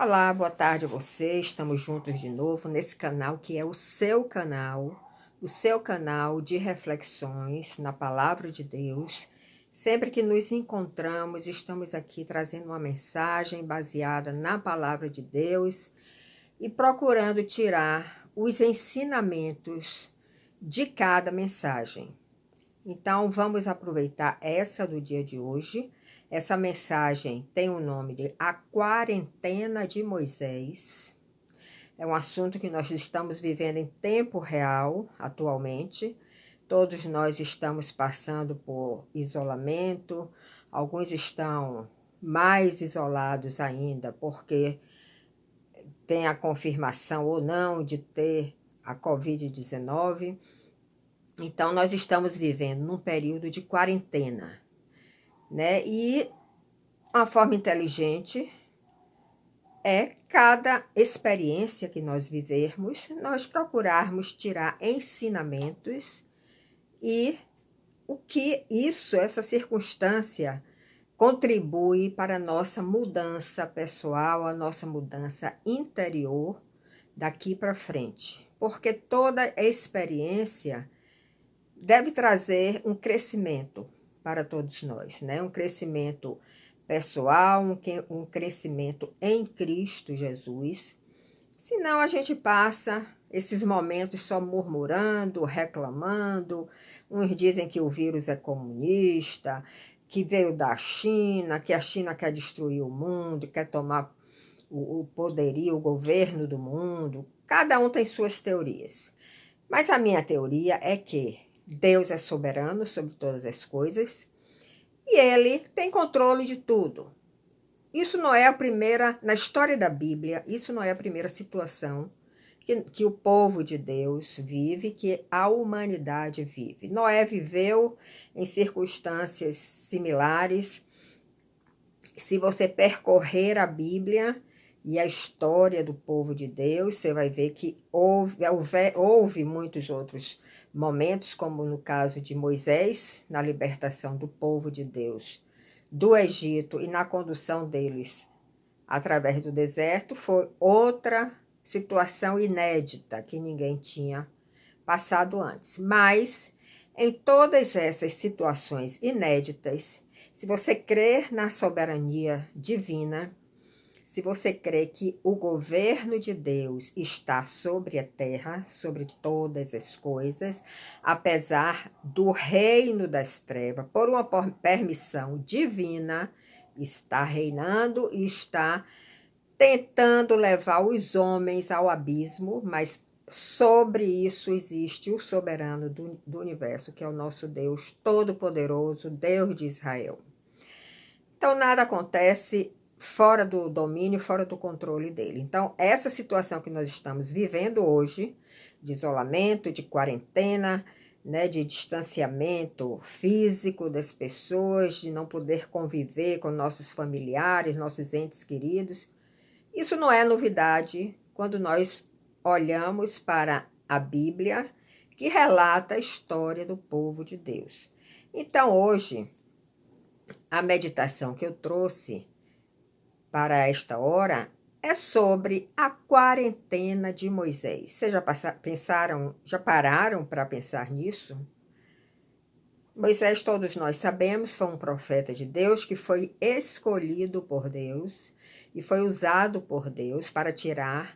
Olá, boa tarde a você. Estamos juntos de novo nesse canal que é o seu canal de reflexões na Palavra de Deus. Sempre que nos encontramos, estamos aqui trazendo uma mensagem baseada na Palavra de Deus e procurando tirar os ensinamentos de cada mensagem. Então, vamos aproveitar essa do dia de hoje. Essa mensagem tem o nome de A Quarentena de Moisés. É um assunto que nós estamos vivendo em tempo real, atualmente. Todos nós estamos passando por isolamento. Alguns estão mais isolados ainda, porque tem a confirmação ou não de ter a Covid-19. Então, nós estamos vivendo num período de quarentena, né? E uma forma inteligente é cada experiência que nós vivermos, nós procurarmos tirar ensinamentos e o que essa circunstância contribui para a nossa mudança pessoal, a nossa mudança interior daqui para frente. Porque toda experiência deve trazer um crescimento para todos nós, né? Um crescimento pessoal, um crescimento em Cristo Jesus. Senão a gente passa esses momentos só murmurando, reclamando. Uns dizem que o vírus é comunista, que veio da China, que a China quer destruir o mundo, quer tomar o poderio, o governo do mundo. Cada um tem suas teorias. Mas a minha teoria é que Deus é soberano sobre todas as coisas e Ele tem controle de tudo. Isso não é a primeira, na história da Bíblia, isso não é a primeira situação que o povo de Deus vive, que a humanidade vive. Noé viveu em circunstâncias similares. Se você percorrer a Bíblia e a história do povo de Deus, você vai ver que houve muitos outros momentos, como no caso de Moisés, na libertação do povo de Deus do Egito e na condução deles através do deserto, foi outra situação inédita que ninguém tinha passado antes. Mas, em todas essas situações inéditas, se você crer na soberania divina, se você crê que o governo de Deus está sobre a terra, sobre todas as coisas, apesar do reino das trevas, por uma permissão divina, está reinando e está tentando levar os homens ao abismo, mas sobre isso existe o soberano do universo, que é o nosso Deus Todo-Poderoso, Deus de Israel. Então, nada acontece fora do domínio, fora do controle dele. Então, essa situação que nós estamos vivendo hoje, de isolamento, de quarentena, né, de distanciamento físico das pessoas, de não poder conviver com nossos familiares, nossos entes queridos, isso não é novidade quando nós olhamos para a Bíblia, que relata a história do povo de Deus. Então, hoje, a meditação que eu trouxe para esta hora é sobre a quarentena de Moisés. Vocês já pararam para pensar nisso? Moisés, todos nós sabemos, foi um profeta de Deus que foi escolhido por Deus e foi usado por Deus para tirar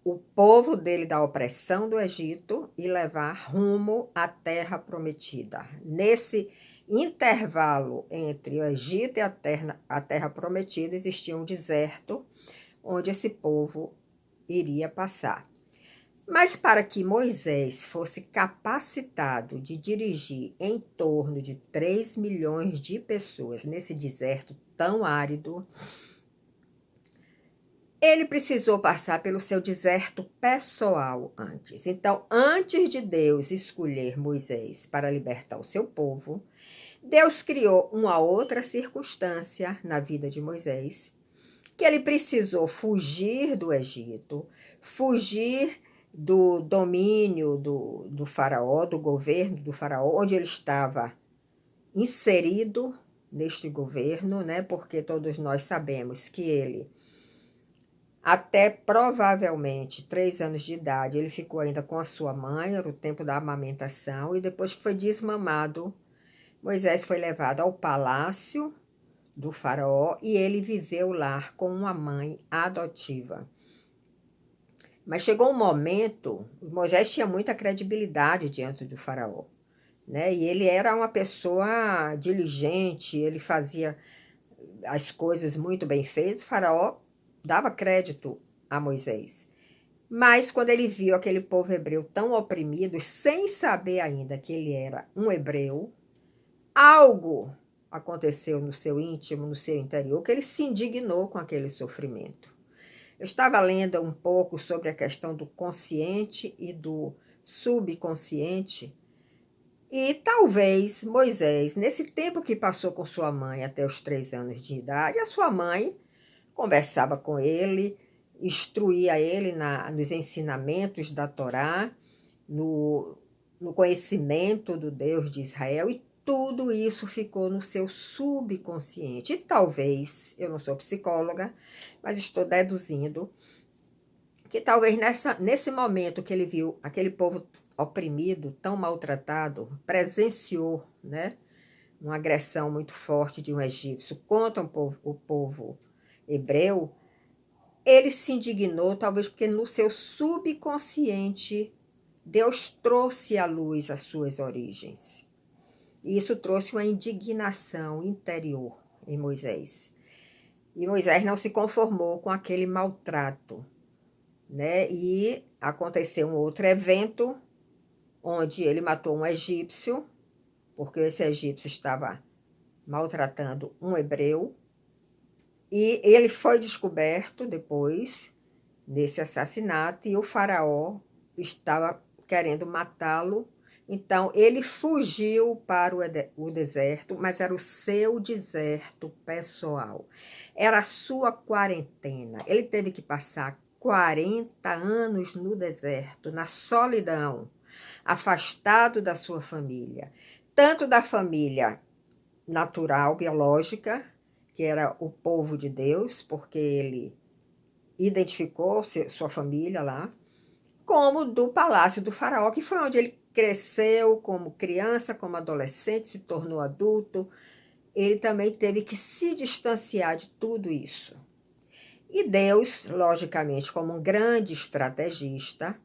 o povo dele da opressão do Egito e levar rumo à terra prometida. Nesse intervalo entre o Egito e a terra prometida existia um deserto onde esse povo iria passar. Mas para que Moisés fosse capacitado de dirigir em torno de 3 milhões de pessoas nesse deserto tão árido, ele precisou passar pelo seu deserto pessoal antes. Então, antes de Deus escolher Moisés para libertar o seu povo, Deus criou uma outra circunstância na vida de Moisés, que ele precisou fugir do Egito, fugir do domínio do faraó, do governo do faraó, onde ele estava inserido neste governo, né? Porque todos nós sabemos que ele Até provavelmente 3 anos de idade, ele ficou ainda com a sua mãe, era o tempo da amamentação, e depois que foi desmamado, Moisés foi levado ao palácio do faraó e ele viveu lá com uma mãe adotiva. Mas chegou um momento, Moisés tinha muita credibilidade diante do faraó, né? E ele era uma pessoa diligente, ele fazia as coisas muito bem feitas, o faraó dava crédito a Moisés. Mas quando ele viu aquele povo hebreu tão oprimido, sem saber ainda que ele era um hebreu, algo aconteceu no seu íntimo, no seu interior, que ele se indignou com aquele sofrimento. Eu estava lendo um pouco sobre a questão do consciente e do subconsciente, e talvez Moisés, nesse tempo que passou com sua mãe até os 3 anos de idade, a sua mãe conversava com ele, instruía ele nos ensinamentos da Torá, no conhecimento do Deus de Israel, e tudo isso ficou no seu subconsciente. E talvez, eu não sou psicóloga, mas estou deduzindo, que talvez nesse momento que ele viu aquele povo oprimido, tão maltratado, presenciou, né, uma agressão muito forte de um egípcio contra o povo hebreu, ele se indignou, talvez porque no seu subconsciente Deus trouxe à luz as suas origens. E isso trouxe uma indignação interior em Moisés. E Moisés não se conformou com aquele maltrato, né? E aconteceu um outro evento onde ele matou um egípcio, porque esse egípcio estava maltratando um hebreu, e ele foi descoberto depois desse assassinato, e o faraó estava querendo matá-lo. Então ele fugiu para o deserto, mas era o seu deserto pessoal, era a sua quarentena. Ele teve que passar 40 anos no deserto, na solidão, afastado da sua família, tanto da família natural, biológica, que era o povo de Deus, porque ele identificou sua família lá, como do palácio do faraó, que foi onde ele cresceu como criança, como adolescente, se tornou adulto. Ele também teve que se distanciar de tudo isso. E Deus, logicamente, como um grande estrategista,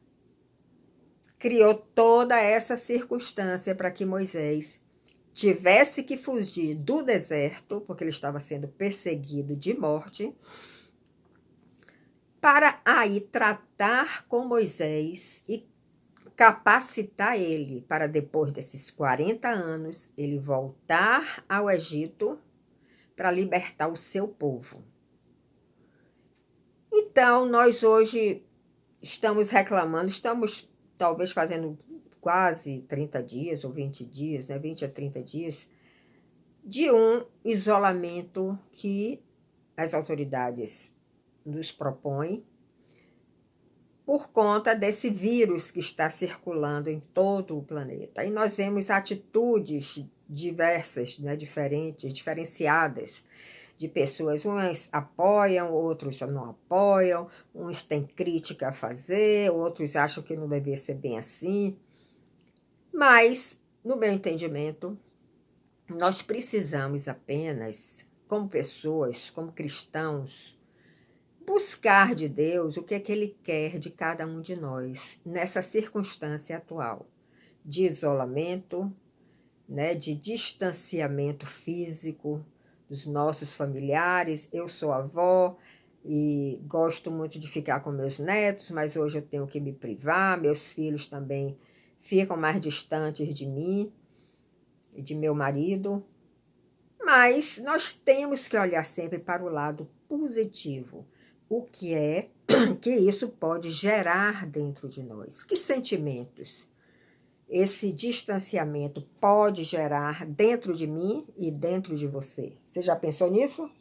criou toda essa circunstância para que Moisés tivesse que fugir do deserto, porque ele estava sendo perseguido de morte, para aí tratar com Moisés e capacitar ele para, depois desses 40 anos, ele voltar ao Egito para libertar o seu povo. Então, nós hoje estamos reclamando, estamos talvez fazendo quase 30 dias ou 20 dias, né, 20 a 30 dias, de um isolamento que as autoridades nos propõem por conta desse vírus que está circulando em todo o planeta. E nós vemos atitudes diversas, né, diferenciadas, de pessoas. Uns apoiam, outros não apoiam, uns têm crítica a fazer, outros acham que não devia ser bem assim. Mas, no meu entendimento, nós precisamos apenas, como pessoas, como cristãos, buscar de Deus o que é que Ele quer de cada um de nós nessa circunstância atual de isolamento, né, de distanciamento físico dos nossos familiares. Eu sou avó e gosto muito de ficar com meus netos, mas hoje eu tenho que me privar. Meus filhos também ficam mais distantes de mim e de meu marido. Mas nós temos que olhar sempre para o lado positivo. O que é que isso pode gerar dentro de nós? Que sentimentos esse distanciamento pode gerar dentro de mim e dentro de você? Você já pensou nisso?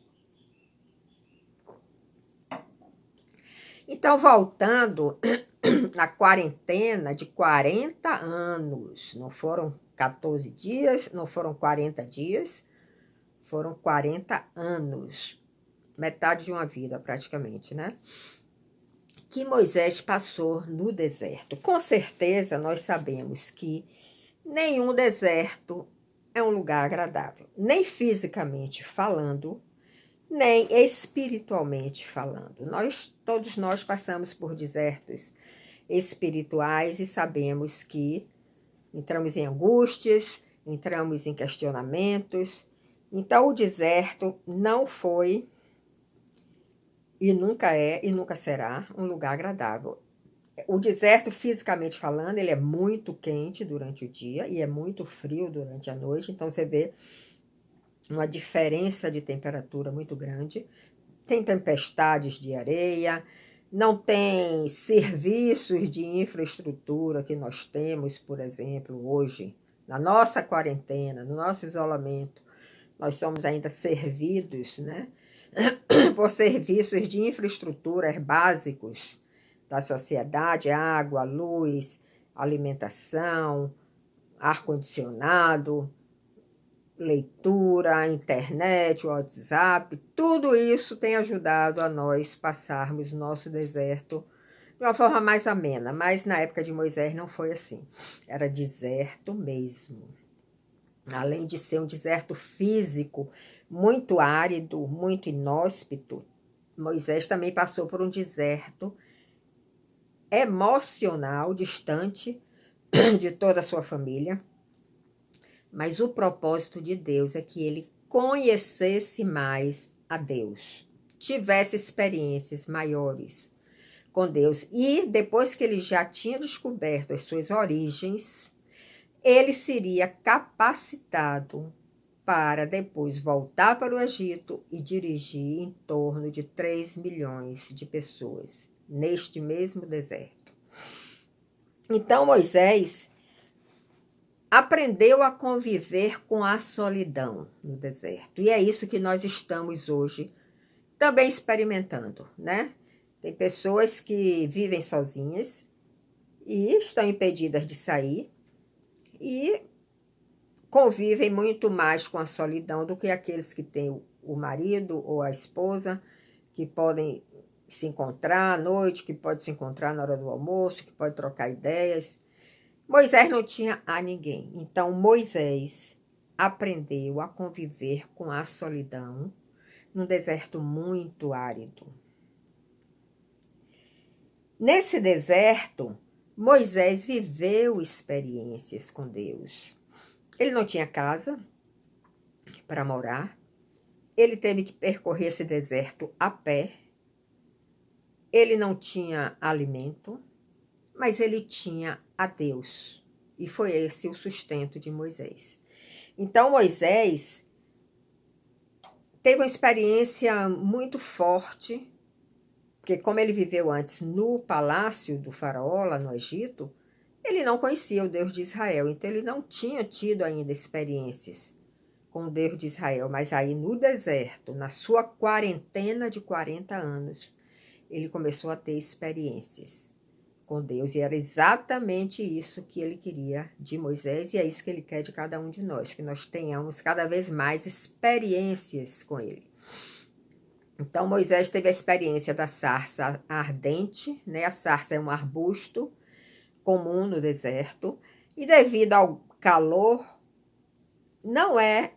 Então, voltando na quarentena de 40 anos, não foram 14 dias, não foram 40 dias, foram 40 anos, metade de uma vida praticamente, né? que Moisés passou no deserto. Com certeza, nós sabemos que nenhum deserto é um lugar agradável, nem fisicamente falando, nem espiritualmente falando. Todos nós passamos por desertos espirituais e sabemos que entramos em angústias, entramos em questionamentos. Então, o deserto não foi e nunca é e nunca será um lugar agradável. O deserto, fisicamente falando, ele é muito quente durante o dia e é muito frio durante a noite. Então, você vê uma diferença de temperatura muito grande. Tem tempestades de areia, não tem serviços de infraestrutura que nós temos, por exemplo, hoje, na nossa quarentena, no nosso isolamento. Nós somos ainda servidos, né, por serviços de infraestrutura básicos da sociedade, água, luz, alimentação, ar-condicionado, leitura, internet, WhatsApp, tudo isso tem ajudado a nós passarmos o nosso deserto de uma forma mais amena, mas na época de Moisés não foi assim, era deserto mesmo. Além de ser um deserto físico muito árido, muito inóspito, Moisés também passou por um deserto emocional, distante de toda a sua família. Mas o propósito de Deus é que ele conhecesse mais a Deus, tivesse experiências maiores com Deus. E depois que ele já tinha descoberto as suas origens, ele seria capacitado para depois voltar para o Egito e dirigir em torno de 3 milhões de pessoas neste mesmo deserto. Então Moisés aprendeu a conviver com a solidão no deserto. E é isso que nós estamos hoje também experimentando, né? Tem pessoas que vivem sozinhas e estão impedidas de sair e convivem muito mais com a solidão do que aqueles que têm o marido ou a esposa, que podem se encontrar à noite, que podem se encontrar na hora do almoço, que podem trocar ideias. Moisés não tinha a ninguém. Então, Moisés aprendeu a conviver com a solidão num deserto muito árido. Nesse deserto, Moisés viveu experiências com Deus. Ele não tinha casa para morar. Ele teve que percorrer esse deserto a pé. Ele não tinha alimento, mas ele tinha a Deus. E foi esse o sustento de Moisés. Então, Moisés teve uma experiência muito forte, porque como ele viveu antes no palácio do faraó, lá no Egito, ele não conhecia o Deus de Israel. Então, ele não tinha tido ainda experiências com o Deus de Israel. Mas aí no deserto, na sua quarentena de 40 anos, ele começou a ter experiências com Deus, e era exatamente isso que ele queria de Moisés, e é isso que ele quer de cada um de nós, que nós tenhamos cada vez mais experiências com ele. Então, Moisés teve a experiência da sarça ardente, né? A sarça é um arbusto comum no deserto, e devido ao calor, não é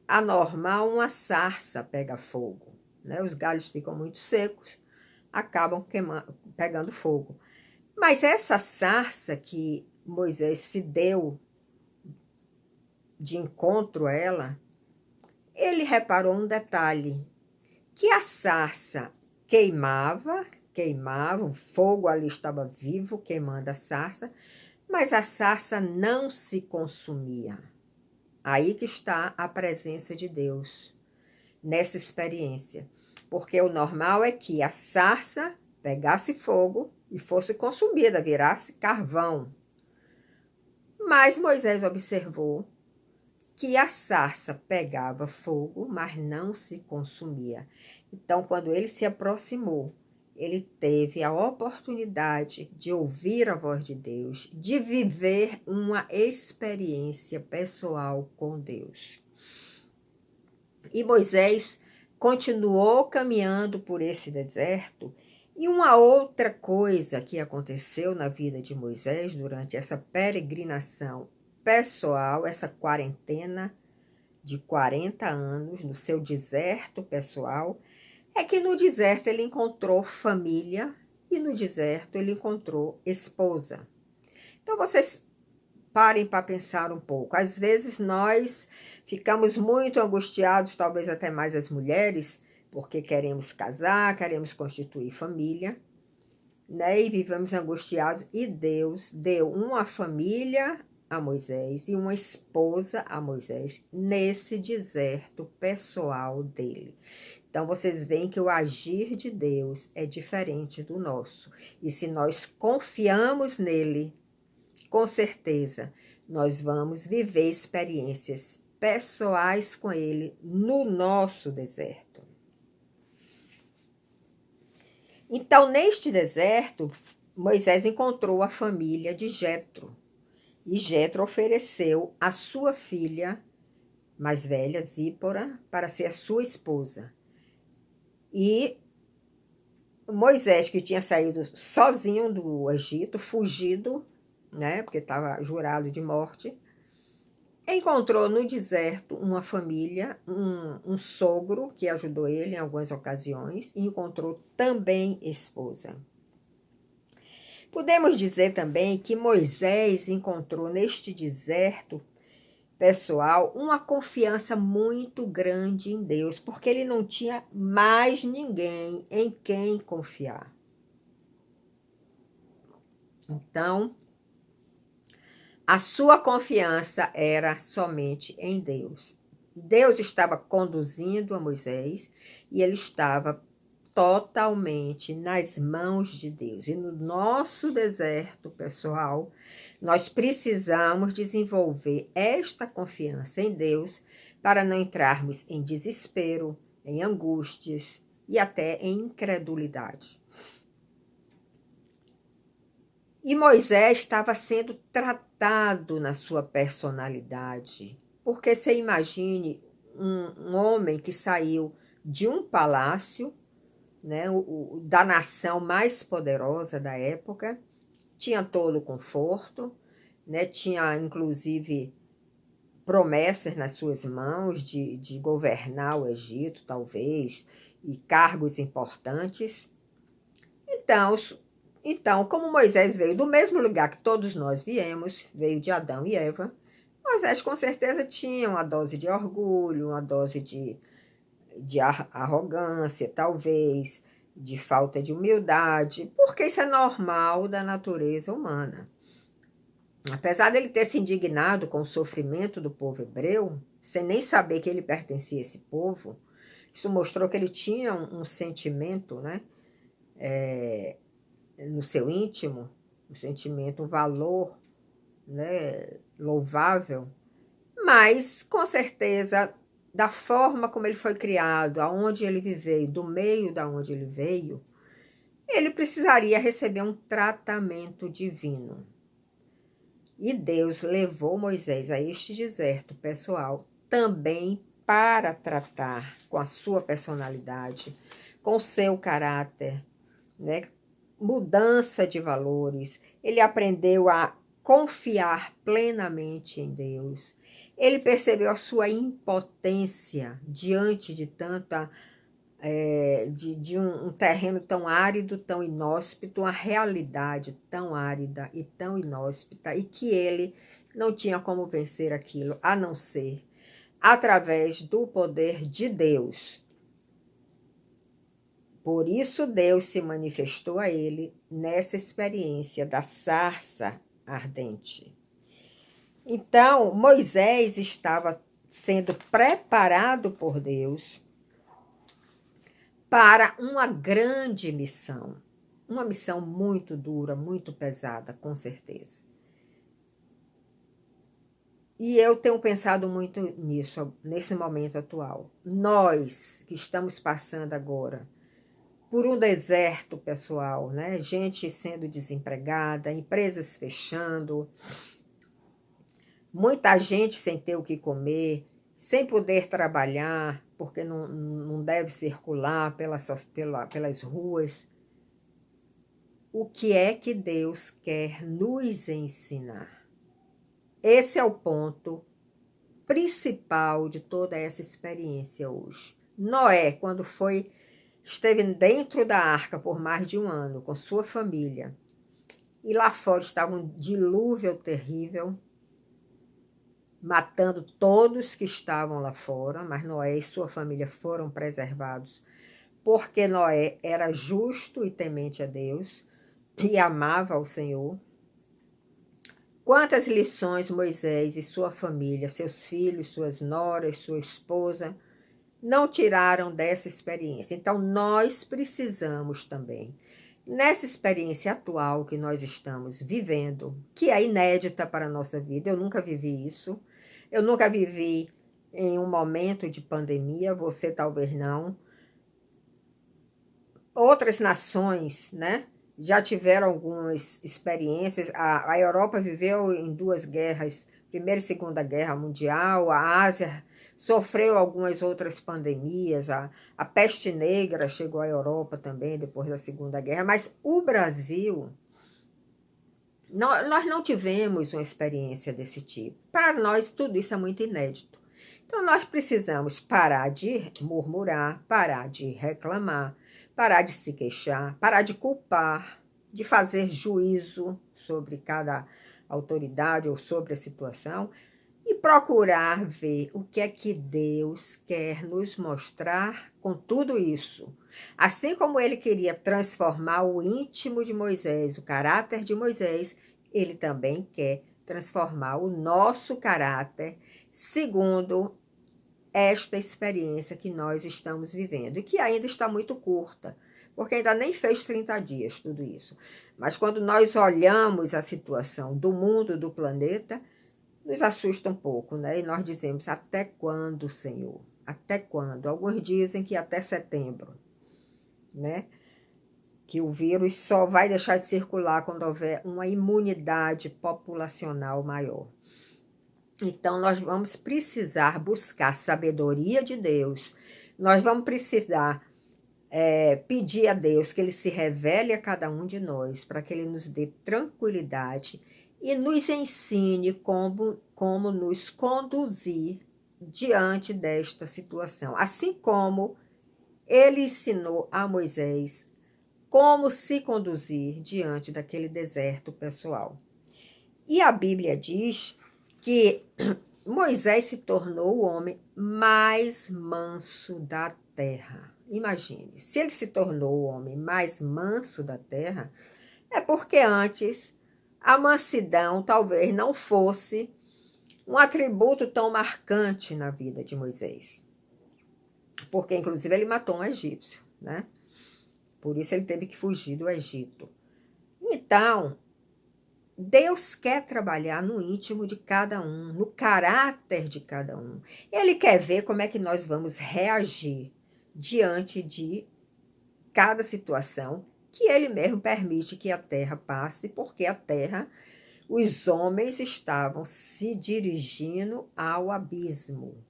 anormal uma sarça pegar fogo, né? Os galhos ficam muito secos, acabam pegando fogo. Mas essa sarça que Moisés se deu de encontro a ela, ele reparou um detalhe, que a sarça queimava, o fogo ali estava vivo, queimando a sarça, mas a sarça não se consumia. Aí que está a presença de Deus, nessa experiência. Porque o normal é que a sarça pegasse fogo e fosse consumida, virasse carvão. Mas Moisés observou que a sarça pegava fogo, mas não se consumia. Então, quando ele se aproximou, ele teve a oportunidade de ouvir a voz de Deus, de viver uma experiência pessoal com Deus. E Moisés continuou caminhando por esse deserto, E uma outra coisa que aconteceu na vida de Moisés durante essa peregrinação pessoal, essa quarentena de 40 anos no seu deserto pessoal, é que no deserto ele encontrou família e no deserto ele encontrou esposa. Então vocês parem para pensar um pouco. Às vezes nós ficamos muito angustiados, talvez até mais as mulheres, porque queremos casar, queremos constituir família, né? E vivemos angustiados. E Deus deu uma família a Moisés e uma esposa a Moisés nesse deserto pessoal dele. Então vocês veem que o agir de Deus é diferente do nosso. E se nós confiamos nele, com certeza, nós vamos viver experiências pessoais com ele no nosso deserto. Então, neste deserto, Moisés encontrou a família de Jetro. E Jetro ofereceu a sua filha mais velha, Zípora, para ser a sua esposa. E Moisés, que tinha saído sozinho do Egito, fugido, né, porque estava jurado de morte, encontrou no deserto uma família, um sogro que ajudou ele em algumas ocasiões, e encontrou também esposa. Podemos dizer também que Moisés encontrou neste deserto pessoal uma confiança muito grande em Deus, porque ele não tinha mais ninguém em quem confiar. Então, a sua confiança era somente em Deus. Deus estava conduzindo a Moisés e ele estava totalmente nas mãos de Deus. E no nosso deserto pessoal, nós precisamos desenvolver esta confiança em Deus para não entrarmos em desespero, em angústias e até em incredulidade. E Moisés estava sendo tratado na sua personalidade, porque você imagine um homem que saiu de um palácio, né, da nação mais poderosa da época, tinha todo o conforto, né, tinha inclusive promessas nas suas mãos de governar o Egito, talvez, e cargos importantes. Então, como Moisés veio do mesmo lugar que todos nós viemos, veio de Adão e Eva, Moisés com certeza tinha uma dose de orgulho, uma dose de arrogância, talvez, de falta de humildade, porque isso é normal da natureza humana. Apesar dele ter se indignado com o sofrimento do povo hebreu, sem nem saber que ele pertencia a esse povo, isso mostrou que ele tinha um sentimento, né, no seu íntimo, um sentimento, um valor, né, louvável, mas com certeza da forma como ele foi criado, aonde ele viveu, do meio da onde ele veio, ele precisaria receber um tratamento divino. E Deus levou Moisés a este deserto pessoal também para tratar com a sua personalidade, com o seu caráter, né? Mudança de valores. Ele aprendeu a confiar plenamente em Deus. Ele percebeu a sua impotência diante de tanta de um terreno tão árido, tão inóspito, uma realidade tão árida e tão inóspita, e que ele não tinha como vencer aquilo, a não ser através do poder de Deus. Por isso Deus se manifestou a ele nessa experiência da sarça ardente. Então, Moisés estava sendo preparado por Deus para uma grande missão, uma missão muito dura, muito pesada, com certeza. E eu tenho pensado muito nisso, nesse momento atual. Nós que estamos passando agora por um deserto pessoal, né? Gente sendo desempregada, empresas fechando, muita gente sem ter o que comer, sem poder trabalhar, porque não deve circular pelas ruas. o que é que Deus quer nos ensinar. Esse é o ponto principal de toda essa experiência hoje. Noé, quando esteve dentro da arca por mais de 1 ano com sua família, e lá fora estava um dilúvio terrível, matando todos que estavam lá fora, mas Noé e sua família foram preservados, porque Noé era justo e temente a Deus e amava ao Senhor. Quantas lições Moisés e sua família, seus filhos, suas noras, sua esposa, não tiraram dessa experiência. Então, nós precisamos também, nessa experiência atual que nós estamos vivendo, que é inédita para a nossa vida, eu nunca vivi isso, eu nunca vivi em um momento de pandemia, você talvez não. Outras nações, né, já tiveram algumas experiências. A Europa viveu em 2 guerras, Primeira e Segunda Guerra Mundial, a Ásia sofreu algumas outras pandemias, a peste negra chegou à Europa também depois da Segunda Guerra, mas o Brasil, nós não tivemos uma experiência desse tipo. Para nós, tudo isso é muito inédito. Então, nós precisamos parar de murmurar, parar de reclamar, parar de se queixar, parar de culpar, de fazer juízo sobre cada autoridade ou sobre a situação e procurar ver o que é que Deus quer nos mostrar com tudo isso. Assim como ele queria transformar o íntimo de Moisés, o caráter de Moisés, ele também quer transformar o nosso caráter segundo esta experiência que nós estamos vivendo, e que ainda está muito curta, porque ainda nem fez 30 dias tudo isso. Mas quando nós olhamos a situação do mundo, do planeta, nos assusta um pouco, né? E nós dizemos, até quando, Senhor? Até quando? Alguns dizem que até setembro, né? Que o vírus só vai deixar de circular quando houver uma imunidade populacional maior. Então, nós vamos precisar buscar sabedoria de Deus, nós vamos precisar pedir a Deus que Ele se revele a cada um de nós, para que Ele nos dê tranquilidade e nos ensine como nos conduzir diante desta situação. Assim como Ele ensinou a Moisés como se conduzir diante daquele deserto pessoal. E a Bíblia diz que Moisés se tornou o homem mais manso da terra. Imagine, se ele se tornou o homem mais manso da terra, é porque antes a mansidão talvez não fosse um atributo tão marcante na vida de Moisés. Porque, inclusive, ele matou um egípcio, né? Por isso ele teve que fugir do Egito. Então, Deus quer trabalhar no íntimo de cada um, no caráter de cada um. Ele quer ver como é que nós vamos reagir diante de cada situação que ele mesmo permite que a terra passe, porque a terra, os homens estavam se dirigindo ao abismo,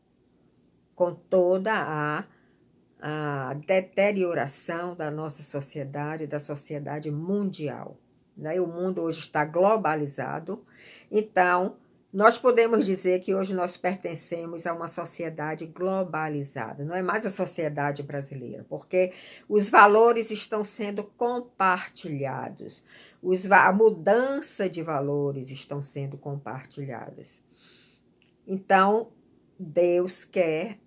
com toda a deterioração da nossa sociedade, da sociedade mundial. O mundo hoje está globalizado, então nós podemos dizer que hoje nós pertencemos a uma sociedade globalizada, não é mais a sociedade brasileira, porque os valores estão sendo compartilhados, a mudança de valores estão sendo compartilhadas. Então, Deus quer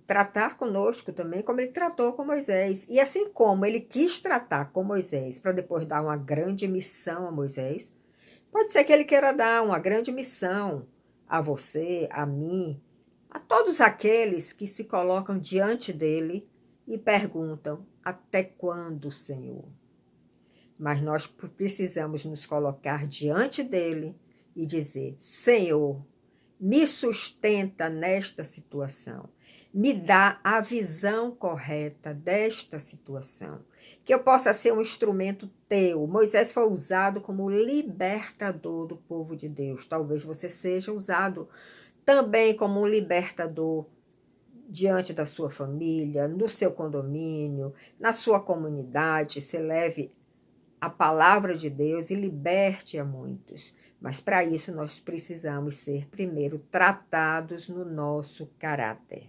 tratar conosco também como ele tratou com Moisés. E assim como ele quis tratar com Moisés para depois dar uma grande missão a Moisés, pode ser que ele queira dar uma grande missão a você, a mim, a todos aqueles que se colocam diante dele e perguntam, até quando, Senhor? Mas nós precisamos nos colocar diante dele e dizer, Senhor, me sustenta nesta situação. Me dá a visão correta desta situação. Que eu possa ser um instrumento teu. Moisés foi usado como libertador do povo de Deus. Talvez você seja usado também como um libertador diante da sua família, no seu condomínio, na sua comunidade. Você leve a palavra de Deus e liberte a muitos. Mas para isso nós precisamos ser primeiro tratados no nosso caráter.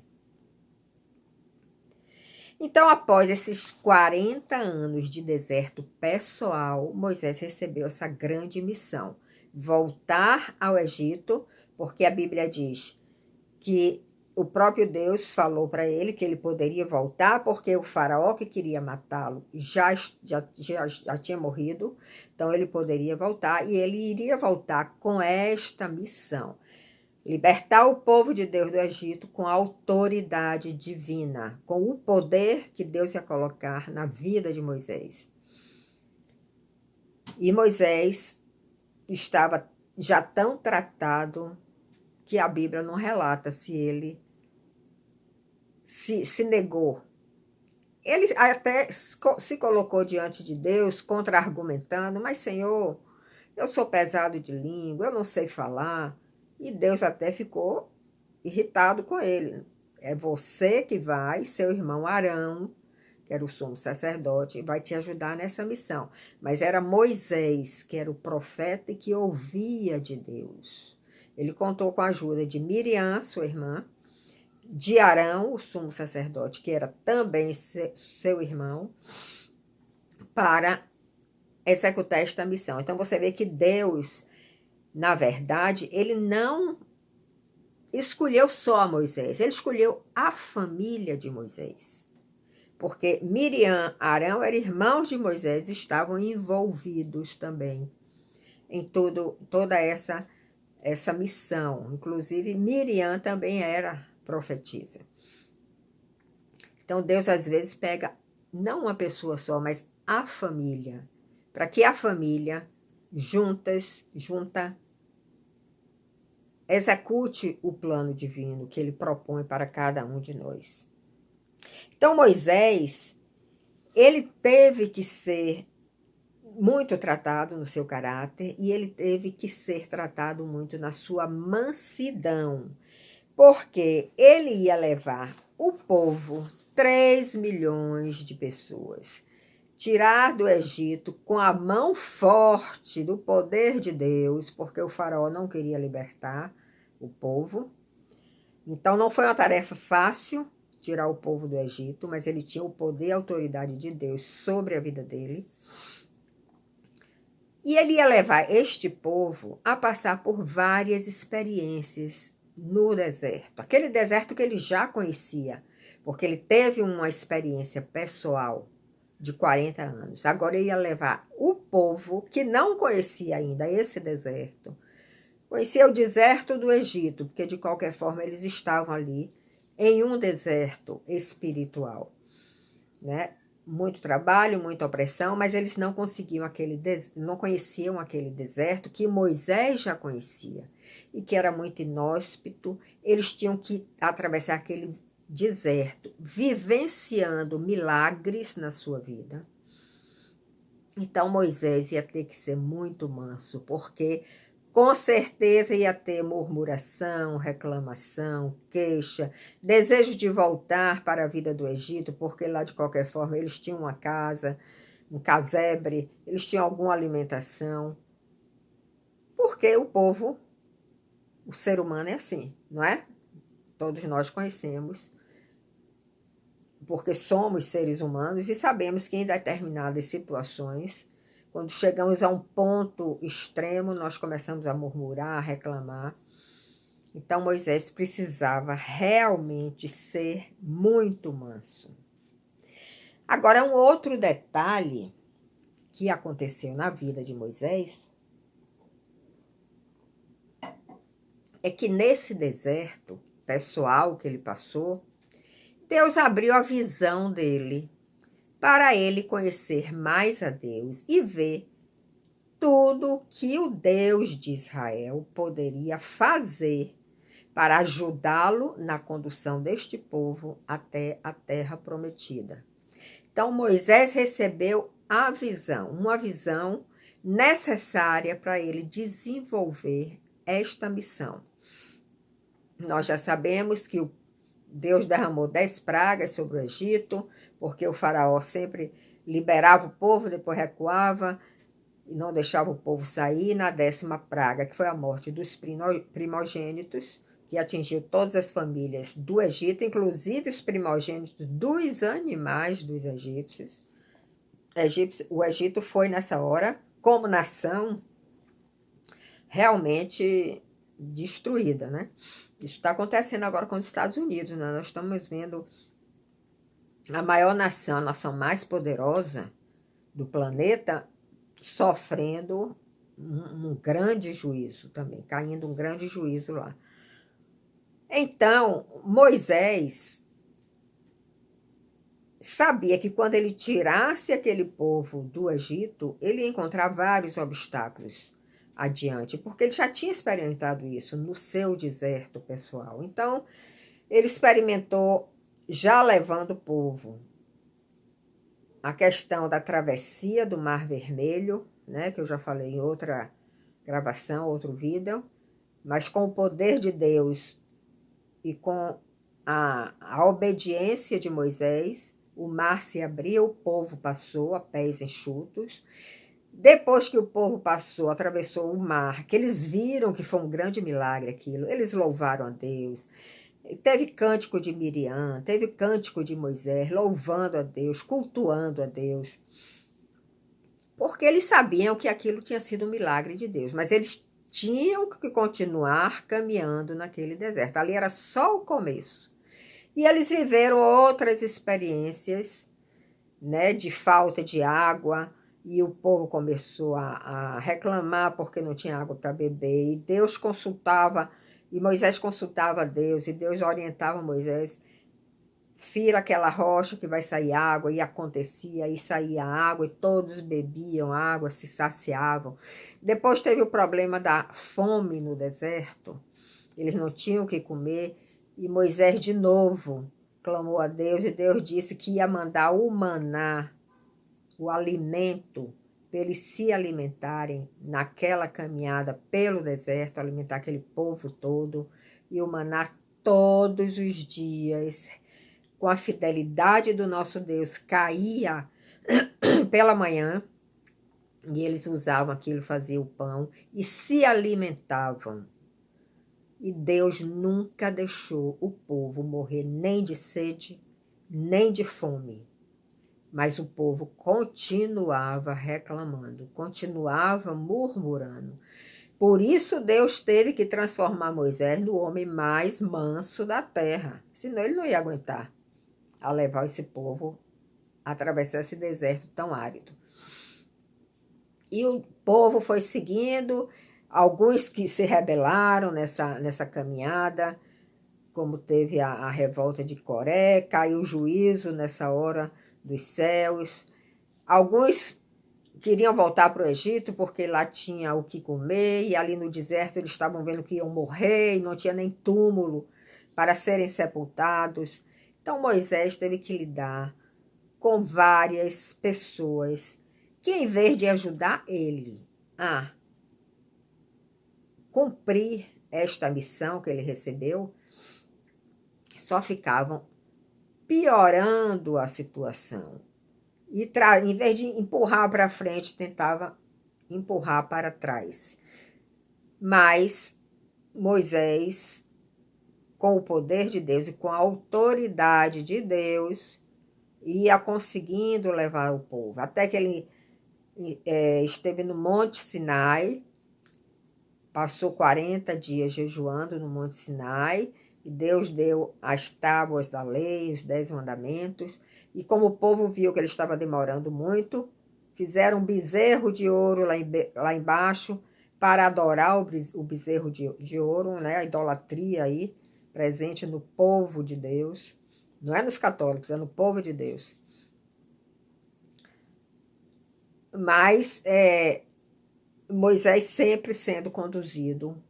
Então, após esses 40 anos de deserto pessoal, Moisés recebeu essa grande missão: voltar ao Egito, porque a Bíblia diz que o próprio Deus falou para ele que ele poderia voltar, porque o faraó que queria matá-lo já tinha morrido, então ele poderia voltar, e ele iria voltar com esta missão: libertar o povo de Deus do Egito com a autoridade divina, com o poder que Deus ia colocar na vida de Moisés. E Moisés estava já tão tratado que a Bíblia não relata se ele se negou. Ele até se colocou diante de Deus, contra-argumentando: mas Senhor, eu sou pesado de língua, eu não sei falar. E Deus até ficou irritado com ele. É você que vai, seu irmão Arão, que era o sumo sacerdote, vai te ajudar nessa missão. Mas era Moisés, que era o profeta e que ouvia de Deus. Ele contou com a ajuda de Miriam, sua irmã, de Arão, o sumo sacerdote, que era também seu irmão, para executar esta missão. Então você vê que Deus, na verdade, ele não escolheu só Moisés, ele escolheu a família de Moisés. Porque Miriam, Arão eram irmãos de Moisés, estavam envolvidos também em toda essa missão. Inclusive, Miriam também era profetisa. Então, Deus às vezes pega não uma pessoa só, mas a família, para que a família junta, execute o plano divino que ele propõe para cada um de nós. Então, Moisés, ele teve que ser muito tratado no seu caráter e ele teve que ser tratado muito na sua mansidão, porque ele ia levar o povo, 3 milhões de pessoas, tirar do Egito com a mão forte do poder de Deus, porque o faraó não queria libertar o povo. Então não foi uma tarefa fácil tirar o povo do Egito, mas ele tinha o poder e a autoridade de Deus sobre a vida dele. E ele ia levar este povo a passar por várias experiências no deserto. Aquele deserto que ele já conhecia, porque ele teve uma experiência pessoal de 40 anos. Agora ele ia levar o povo que não conhecia ainda esse deserto. Conhecia o deserto do Egito, porque de qualquer forma eles estavam ali em um deserto espiritual, né? Muito trabalho, muita opressão, mas eles não conseguiam não conheciam aquele deserto que Moisés já conhecia e que era muito inóspito. Eles tinham que atravessar aquele deserto, vivenciando milagres na sua vida. Então Moisés ia ter que ser muito manso, porque com certeza ia ter murmuração, reclamação, queixa, desejo de voltar para a vida do Egito, porque lá de qualquer forma eles tinham uma casa, um casebre, eles tinham alguma alimentação. Porque o povo, o ser humano é assim, não é? Todos nós conhecemos, porque somos seres humanos e sabemos que em determinadas situações, quando chegamos a um ponto extremo, nós começamos a murmurar, a reclamar. Então, Moisés precisava realmente ser muito manso. Agora, um outro detalhe que aconteceu na vida de Moisés é que nesse deserto pessoal que ele passou, Deus abriu a visão dele para ele conhecer mais a Deus e ver tudo que o Deus de Israel poderia fazer para ajudá-lo na condução deste povo até a terra prometida. Então, Moisés recebeu a visão, uma visão necessária para ele desenvolver esta missão. Nós já sabemos que Deus derramou 10 pragas sobre o Egito, porque o faraó sempre liberava o povo, depois recuava e não deixava o povo sair. Na 10ª praga, que foi a morte dos primogênitos, que atingiu todas as famílias do Egito, inclusive os primogênitos dos animais dos egípcios. O Egito foi, nessa hora, como nação, realmente destruída, né? Isso está acontecendo agora com os Estados Unidos, né? Nós estamos vendo a maior nação, a nação mais poderosa do planeta, sofrendo um grande juízo também, caindo um grande juízo lá. Então, Moisés sabia que quando ele tirasse aquele povo do Egito, ele ia encontrar vários obstáculos adiante, porque ele já tinha experimentado isso no seu deserto pessoal. Então, ele experimentou já levando o povo a questão da travessia do Mar Vermelho, né, que eu já falei em outra gravação, outro vídeo, mas com o poder de Deus e com a obediência de Moisés, o mar se abriu, o povo passou a pés enxutos. Depois que o povo passou, atravessou o mar, que eles viram que foi um grande milagre aquilo, eles louvaram a Deus. Teve cântico de Miriam, teve cântico de Moisés, louvando a Deus, cultuando a Deus. Porque eles sabiam que aquilo tinha sido um milagre de Deus, mas eles tinham que continuar caminhando naquele deserto. Ali era só o começo. E eles viveram outras experiências, né, de falta de água, e o povo começou a reclamar porque não tinha água para beber, e Deus consultava, e Moisés consultava a Deus, e Deus orientava Moisés: fira aquela rocha que vai sair água, e acontecia, e saía água, e todos bebiam água, se saciavam. Depois teve o problema da fome no deserto, eles não tinham o que comer, e Moisés de novo clamou a Deus, e Deus disse que ia mandar o maná, o alimento, para eles se alimentarem naquela caminhada pelo deserto, alimentar aquele povo todo, e o maná todos os dias, com a fidelidade do nosso Deus, caía pela manhã, e eles usavam aquilo, faziam o pão, e se alimentavam. E Deus nunca deixou o povo morrer nem de sede, nem de fome. Mas o povo continuava reclamando, continuava murmurando. Por isso Deus teve que transformar Moisés no homem mais manso da terra. Senão ele não ia aguentar a levar esse povo a atravessar esse deserto tão árido. E o povo foi seguindo. Alguns que se rebelaram nessa caminhada, como teve a revolta de Coré, caiu o juízo nessa hora dos céus. Alguns queriam voltar para o Egito porque lá tinha o que comer, e ali no deserto eles estavam vendo que iam morrer e não tinha nem túmulo para serem sepultados. Então Moisés teve que lidar com várias pessoas que, em vez de ajudar ele a cumprir esta missão que ele recebeu, só ficavam piorando a situação. E em vez de empurrar para frente, tentava empurrar para trás. Mas Moisés, com o poder de Deus e com a autoridade de Deus, ia conseguindo levar o povo. Até que ele esteve no Monte Sinai, passou 40 dias jejuando no Monte Sinai, e Deus deu as tábuas da lei, os 10 mandamentos, e como o povo viu que ele estava demorando muito, fizeram um bezerro de ouro lá embaixo para adorar o bezerro de ouro, né? A idolatria aí, presente no povo de Deus. Não é nos católicos, é no povo de Deus. Mas Moisés sempre sendo conduzido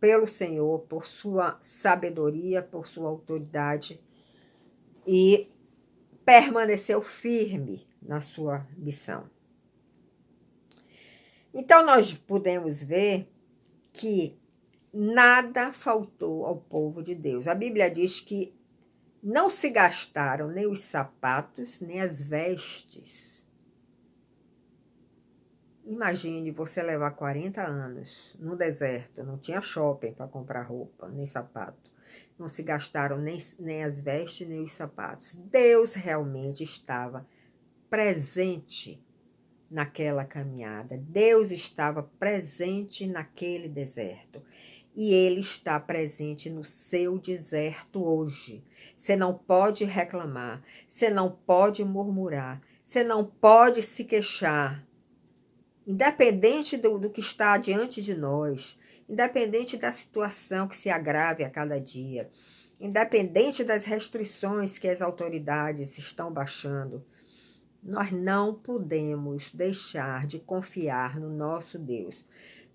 pelo Senhor, por sua sabedoria, por sua autoridade, e permaneceu firme na sua missão. Então nós podemos ver que nada faltou ao povo de Deus. A Bíblia diz que Não se gastaram nem os sapatos, nem as vestes. Imagine você levar 40 anos no deserto, não tinha shopping para comprar roupa, nem sapato. Não se gastaram nem as vestes, nem os sapatos. Deus realmente estava presente naquela caminhada. Deus estava presente naquele deserto. E Ele está presente no seu deserto hoje. Você não pode reclamar, você não pode murmurar, você não pode se queixar. Independente do que está diante de nós, independente da situação que se agrave a cada dia, independente das restrições que as autoridades estão baixando, nós não podemos deixar de confiar no nosso Deus,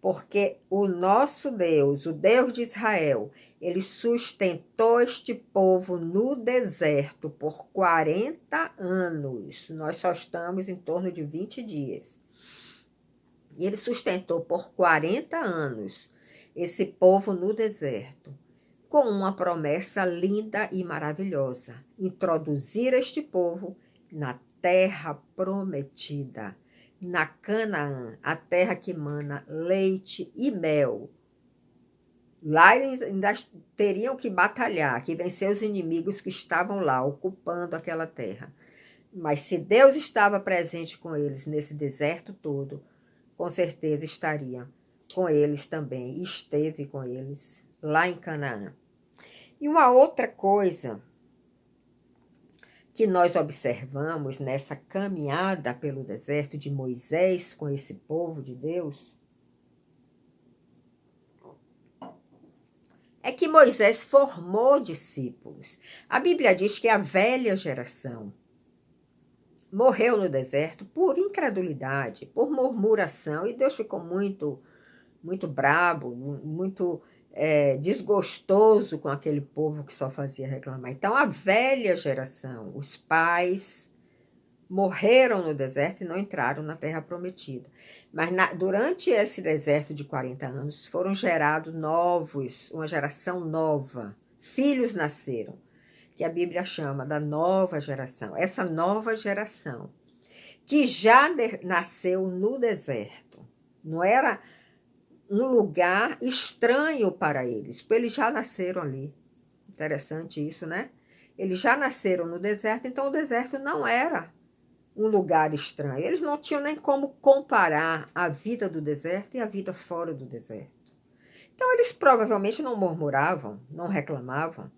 porque o nosso Deus, o Deus de Israel, ele sustentou este povo no deserto por 40 anos. Nós só estamos em torno de 20 dias. E ele sustentou por 40 anos esse povo no deserto, com uma promessa linda e maravilhosa: introduzir este povo na terra prometida, na Canaã, a terra que mana leite e mel. Lá eles ainda teriam que batalhar, que vencer os inimigos que estavam lá, ocupando aquela terra. Mas se Deus estava presente com eles nesse deserto todo, com certeza estaria com eles também, e esteve com eles lá em Canaã. E uma outra coisa que nós observamos nessa caminhada pelo deserto de Moisés com esse povo de Deus, é que Moisés formou discípulos. A Bíblia diz que a velha geração morreu no deserto por incredulidade, por murmuração, e Deus ficou muito brabo, muito desgostoso com aquele povo que só fazia reclamar. Então, a velha geração, os pais, morreram no deserto e não entraram na terra prometida. Mas durante esse deserto de 40 anos, foram gerados novos, uma geração nova. Filhos nasceram, que a Bíblia chama da nova geração. Essa nova geração, que já nasceu no deserto, não era um lugar estranho para eles, porque eles já nasceram ali. Interessante isso, né? Eles já nasceram no deserto, então o deserto não era um lugar estranho. Eles não tinham nem como comparar a vida do deserto e a vida fora do deserto. Então eles provavelmente não murmuravam, não reclamavam.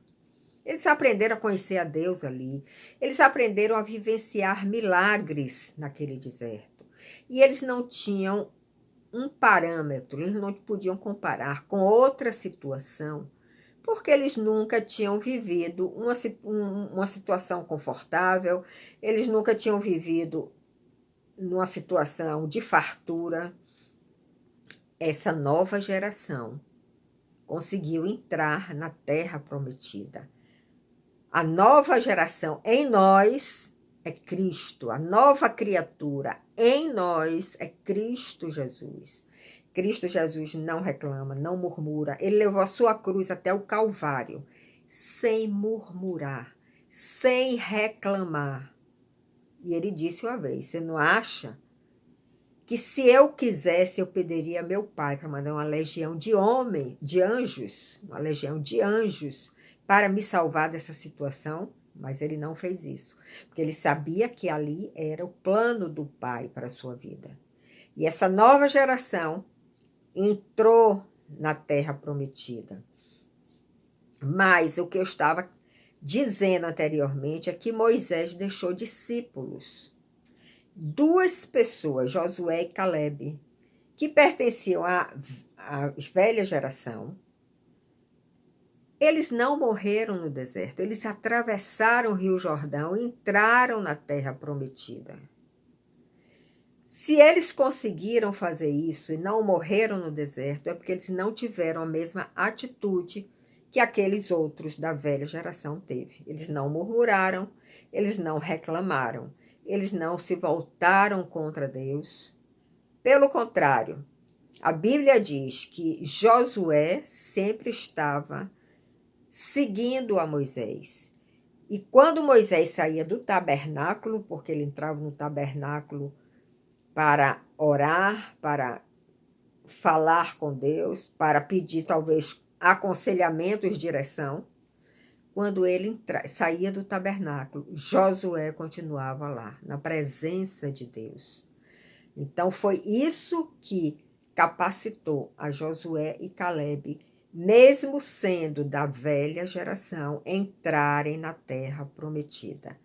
Eles aprenderam a conhecer a Deus ali. Eles aprenderam a vivenciar milagres naquele deserto. E eles não tinham um parâmetro, eles não podiam comparar com outra situação, porque eles nunca tinham vivido uma situação confortável, eles nunca tinham vivido numa situação de fartura. Essa nova geração conseguiu entrar na terra prometida. A nova geração em nós é Cristo, a nova criatura em nós é Cristo Jesus. Cristo Jesus não reclama, não murmura. Ele levou a sua cruz até o Calvário, sem murmurar, sem reclamar. E ele disse uma vez: você não acha que se eu quisesse, eu pediria a meu Pai para mandar uma legião de homens, de anjos, uma legião de anjos, para me salvar dessa situação? Mas ele não fez isso, porque ele sabia que ali era o plano do Pai para a sua vida. E essa nova geração entrou na terra prometida. Mas o que eu estava dizendo anteriormente é que Moisés deixou discípulos. 2 pessoas, Josué e Caleb, que pertenciam à velha geração. Eles não morreram no deserto, eles atravessaram o Rio Jordão e entraram na terra prometida. Se eles conseguiram fazer isso e não morreram no deserto, é porque eles não tiveram a mesma atitude que aqueles outros da velha geração teve. Eles não murmuraram, eles não reclamaram, eles não se voltaram contra Deus. Pelo contrário, a Bíblia diz que Josué sempre estava seguindo a Moisés. E quando Moisés saía do tabernáculo, porque ele entrava no tabernáculo para orar, para falar com Deus, para pedir talvez aconselhamentos, direção, quando ele saía do tabernáculo, Josué continuava lá, na presença de Deus. Então foi isso que capacitou a Josué e Calebe, mesmo sendo da velha geração, entrarem na terra prometida.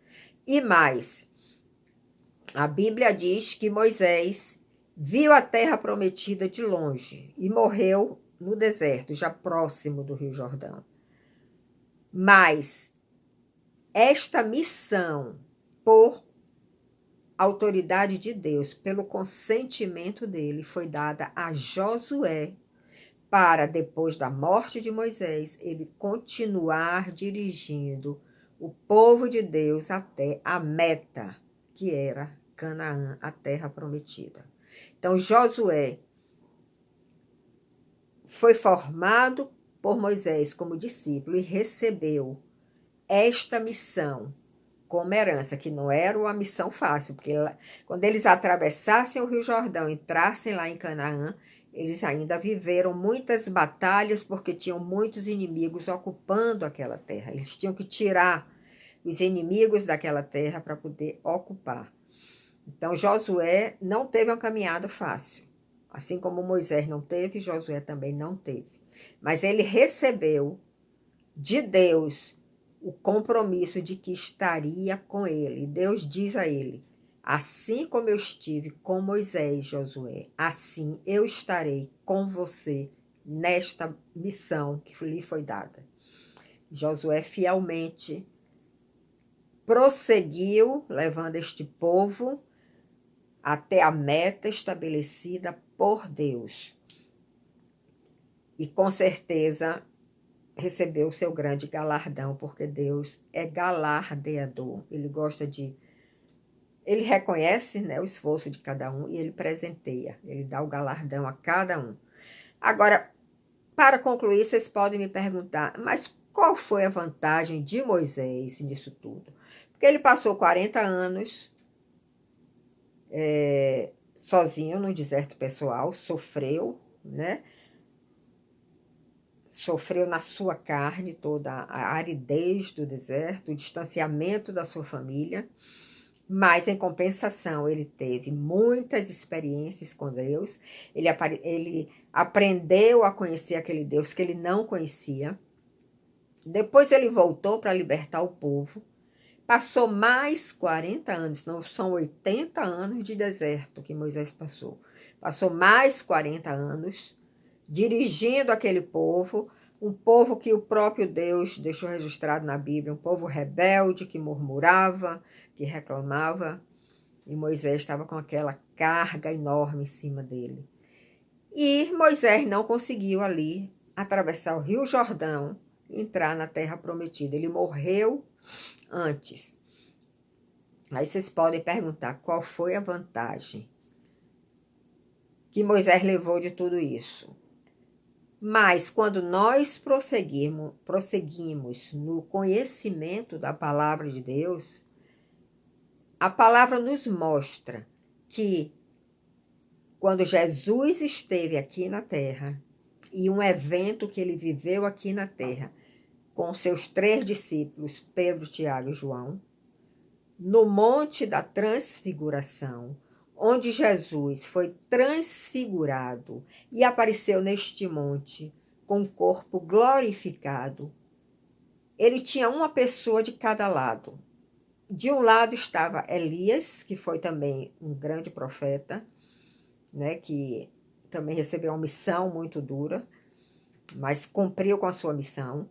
E mais, a Bíblia diz que Moisés viu a terra prometida de longe e morreu no deserto, já próximo do Rio Jordão. Mas esta missão, por autoridade de Deus, pelo consentimento dele, foi dada a Josué, para, depois da morte de Moisés, ele continuar dirigindo o povo de Deus até a meta, que era Canaã, a terra prometida. Então, Josué foi formado por Moisés como discípulo e recebeu esta missão como herança, que não era uma missão fácil, porque quando eles atravessassem o Rio Jordão, entrassem lá em Canaã, eles ainda viveram muitas batalhas, porque tinham muitos inimigos ocupando aquela terra. Eles tinham que tirar os inimigos daquela terra para poder ocupar. Então, Josué não teve uma caminhada fácil. Assim como Moisés não teve, Josué também não teve. Mas ele recebeu de Deus o compromisso de que estaria com ele. Deus diz a ele: assim como eu estive com Moisés, Josué, assim eu estarei com você nesta missão que lhe foi dada. Josué fielmente prosseguiu, levando este povo até a meta estabelecida por Deus. E com certeza recebeu o seu grande galardão, porque Deus é galardeador. Ele gosta de... Ele reconhece, né, o esforço de cada um e ele presenteia. Ele dá o galardão a cada um. Agora, para concluir, vocês podem me perguntar, mas qual foi a vantagem de Moisés nisso tudo? Porque ele passou 40 anos sozinho no deserto pessoal, sofreu, né? Sofreu na sua carne toda a aridez do deserto, o distanciamento da sua família, mas em compensação ele teve muitas experiências com Deus, ele aprendeu a conhecer aquele Deus que ele não conhecia. Depois ele voltou para libertar o povo, passou mais 40 anos, não são 80 anos de deserto que Moisés passou. Passou mais 40 anos dirigindo aquele povo, um povo que o próprio Deus deixou registrado na Bíblia, um povo rebelde, que murmurava, que reclamava, e Moisés estava com aquela carga enorme em cima dele. E Moisés não conseguiu ali atravessar o Rio Jordão e entrar na terra prometida. Ele morreu antes. Aí vocês podem perguntar qual foi a vantagem que Moisés levou de tudo isso. Mas quando nós prosseguimos no conhecimento da palavra de Deus, a palavra nos mostra que quando Jesus esteve aqui na terra, e um evento que ele viveu aqui na terra, com seus 3 discípulos, Pedro, Tiago e João, no Monte da Transfiguração, onde Jesus foi transfigurado e apareceu neste monte com o corpo glorificado, ele tinha uma pessoa de cada lado. De um lado estava Elias, que foi também um grande profeta, né, que também recebeu uma missão muito dura, mas cumpriu com a sua missão.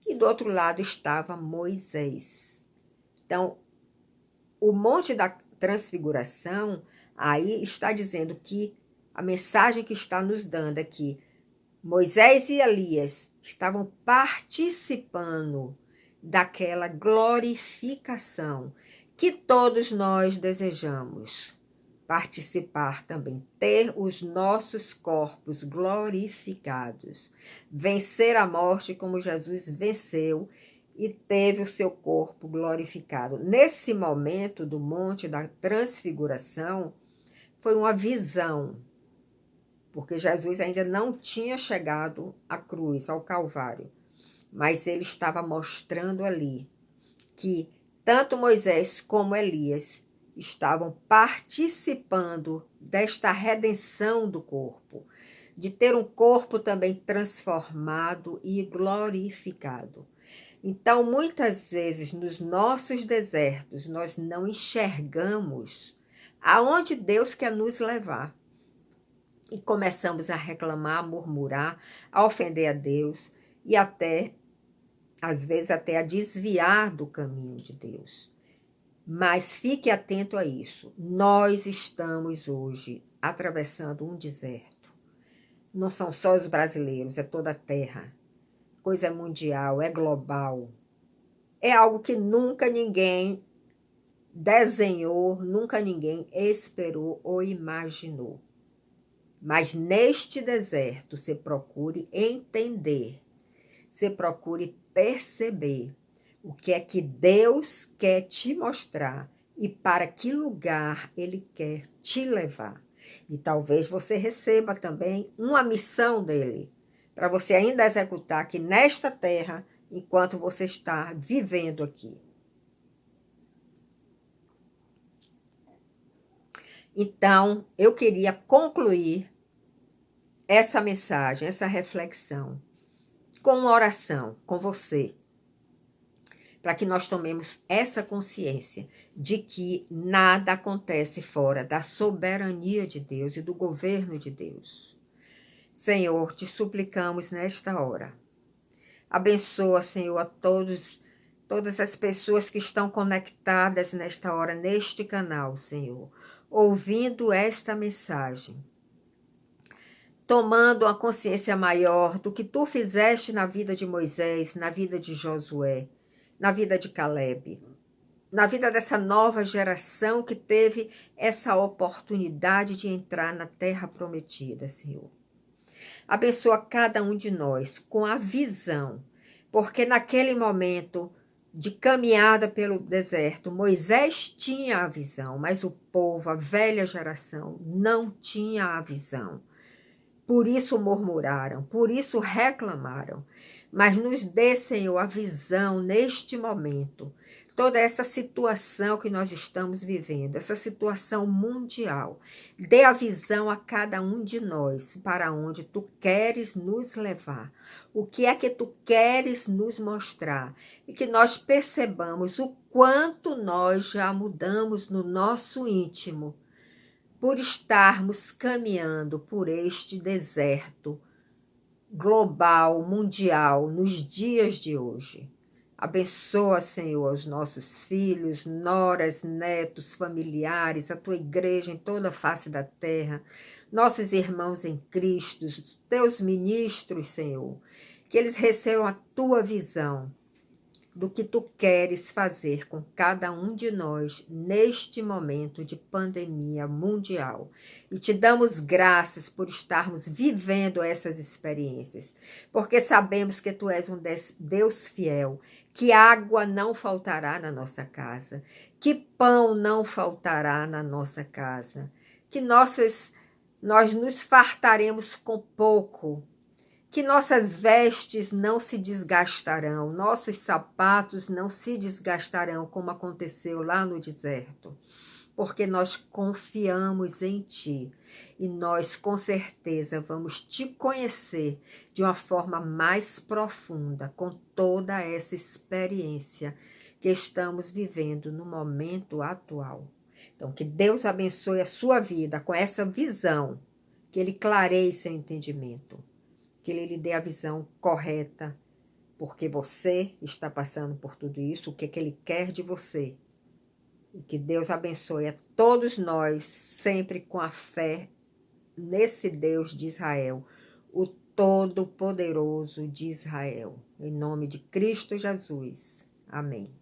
E do outro lado estava Moisés. Então, o Monte da Transfiguração aí está dizendo que a mensagem que está nos dando é que Moisés e Elias estavam participando daquela glorificação que todos nós desejamos participar também, ter os nossos corpos glorificados, vencer a morte como Jesus venceu, e teve o seu corpo glorificado. Nesse momento do Monte da Transfiguração, foi uma visão, porque Jesus ainda não tinha chegado à cruz, ao Calvário, mas ele estava mostrando ali que tanto Moisés como Elias estavam participando desta redenção do corpo, de ter um corpo também transformado e glorificado. Então, muitas vezes, nos nossos desertos, nós não enxergamos aonde Deus quer nos levar. E começamos a reclamar, a murmurar, a ofender a Deus e até, às vezes, até a desviar do caminho de Deus. Mas fique atento a isso. Nós estamos hoje atravessando um deserto. Não são só os brasileiros, é toda a terra. Coisa mundial, é global. É algo que nunca ninguém desenhou, nunca ninguém esperou ou imaginou. Mas neste deserto, você procure entender, você procure perceber o que é que Deus quer te mostrar e para que lugar Ele quer te levar. E talvez você receba também uma missão dele, para você ainda executar aqui nesta terra, enquanto você está vivendo aqui. Então, eu queria concluir essa mensagem, essa reflexão, com uma oração com você, para que nós tomemos essa consciência de que nada acontece fora da soberania de Deus e do governo de Deus. Senhor, te suplicamos nesta hora. Abençoa, Senhor, a todas as pessoas que estão conectadas nesta hora, neste canal, Senhor, ouvindo esta mensagem, tomando uma consciência maior do que tu fizeste na vida de Moisés, na vida de Josué, na vida de Caleb, na vida dessa nova geração que teve essa oportunidade de entrar na terra prometida, Senhor. Abençoa cada um de nós com a visão, porque naquele momento de caminhada pelo deserto, Moisés tinha a visão, mas o povo, a velha geração, não tinha a visão. Por isso murmuraram, por isso reclamaram. Mas nos dê, Senhor, a visão neste momento. Toda essa situação que nós estamos vivendo, essa situação mundial. Dê a visão a cada um de nós para onde tu queres nos levar. O que é que tu queres nos mostrar? E que nós percebamos o quanto nós já mudamos no nosso íntimo, por estarmos caminhando por este deserto global, mundial, nos dias de hoje. Abençoa, Senhor, os nossos filhos, noras, netos, familiares, a tua igreja em toda a face da terra, nossos irmãos em Cristo, os teus ministros, Senhor, que eles recebam a tua visão do que tu queres fazer com cada um de nós neste momento de pandemia mundial. E te damos graças por estarmos vivendo essas experiências, porque sabemos que tu és um Deus fiel, que água não faltará na nossa casa, que pão não faltará na nossa casa, que nós nos fartaremos com pouco, que nossas vestes não se desgastarão, nossos sapatos não se desgastarão, como aconteceu lá no deserto, porque nós confiamos em ti e nós com certeza vamos te conhecer de uma forma mais profunda com toda essa experiência que estamos vivendo no momento atual. Então, que Deus abençoe a sua vida com essa visão, que Ele clareie seu entendimento, que Ele lhe dê a visão correta, porque você está passando por tudo isso, o que Ele quer de você. E que Deus abençoe a todos nós, sempre com a fé nesse Deus de Israel, o Todo-Poderoso de Israel. Em nome de Cristo Jesus. Amém.